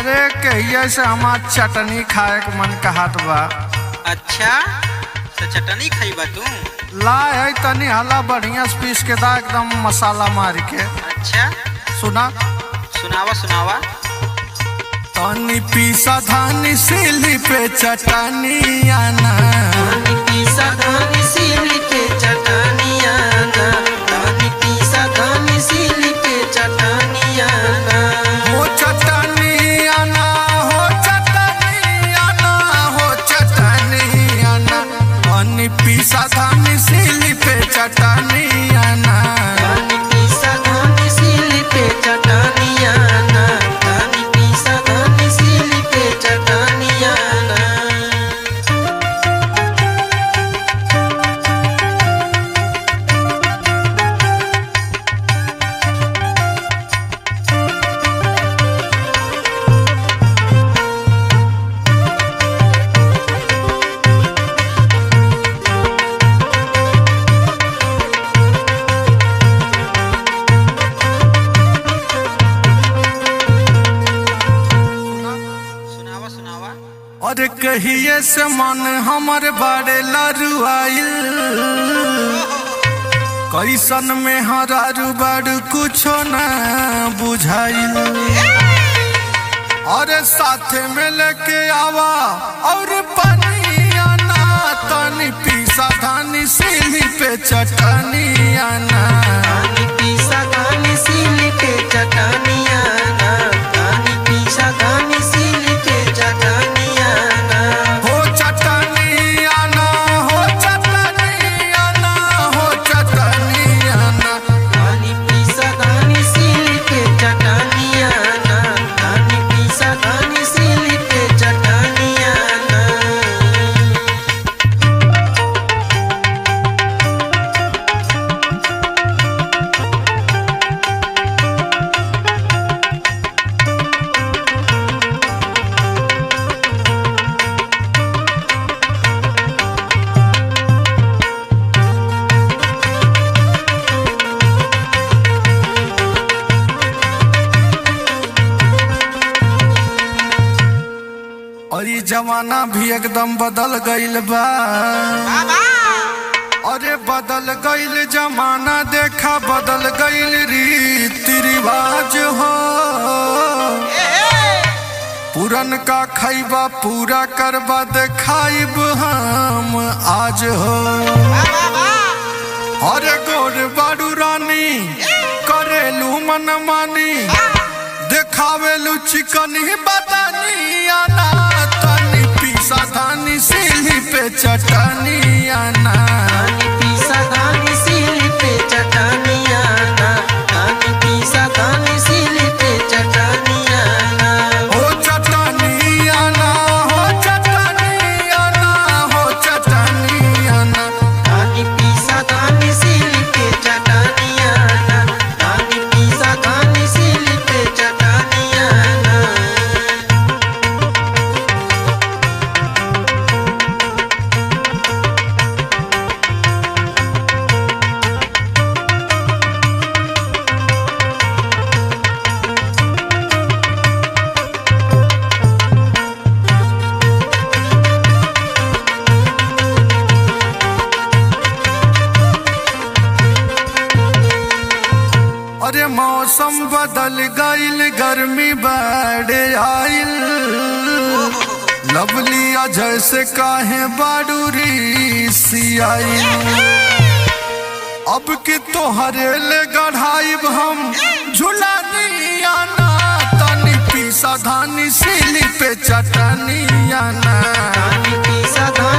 अरे कहिए से हमार चटनी खाए के मन कहत बा। अच्छा तो चटनी खाईबा तू? ला है तनी हला बढ़िया से पीस के दा एकदम मसाला मार के। अच्छा सुना सुनावा सुनावा। तनी पीसा धानी सिली पे चटनी आना, तनी पीसा धानी सिली पे चटनी आना, तनी पीसा धानी सिली पे चटनी आना। हो चटनी आना, हो चटनी आना, हो चटनी आना, तनी पीसा धानी सिली पे चटनी आना, तनी पीसा धानी सिली पे चटनी आना, तनी पीसा धानी सिली पे चटनी आना। सुनावा सुनावा। और कहिए से मन हमर बड़े लरुआइल, कैसन में हरारू बड़ कुछो न बुझाइल। और साथे में लेके आवा और पनिया ना, तनी पीसा धानी सिली पे चटनी आना, तनी पीसा धानी सिली पे चटनी आना, तनी पीसा धानी सिली पे चटनी आना। हो चटनी आना, हो चटनी आना, हो चटनी आना, तनी पीसा धानी सिली पे चटनी आना, तनी पीसा धानी सिली पे चटनी आना। और ये जमाना भी एकदम बदल गइल बा। अरे बदल गइल जमाना, देखा बदल गइल रीति रिवाज हो। पुरन का खैबा पूरा करबा देखाइब हम आज हो। अरे गोर बारू रानी करेलू मन मानी, देखावेलू चिकनी बदनी आना, तनी पीसा धानी सिली पे चटनी आना, तनी पीसा धानी सिली पे चटनी आना, तनी पीसा धानी सिली पे चटनी आना। हो चटनी आना, हो चटनी आना, हो चटनी आना, तनी पीसा धानी सिली पे चटनी आना, तनी पीसा धानी सिली पे चटनी आना। अरे मौसम बदल गइल, गर्मी बढ़ आइल। लवलिया जैसे काहे बाडूरी सियाइल। अब कि तोहरे ले गढ़ाइब हम झुलानी आना, तनी पीसा धानी सिली पे चटनी आना, तनी पीसा धानी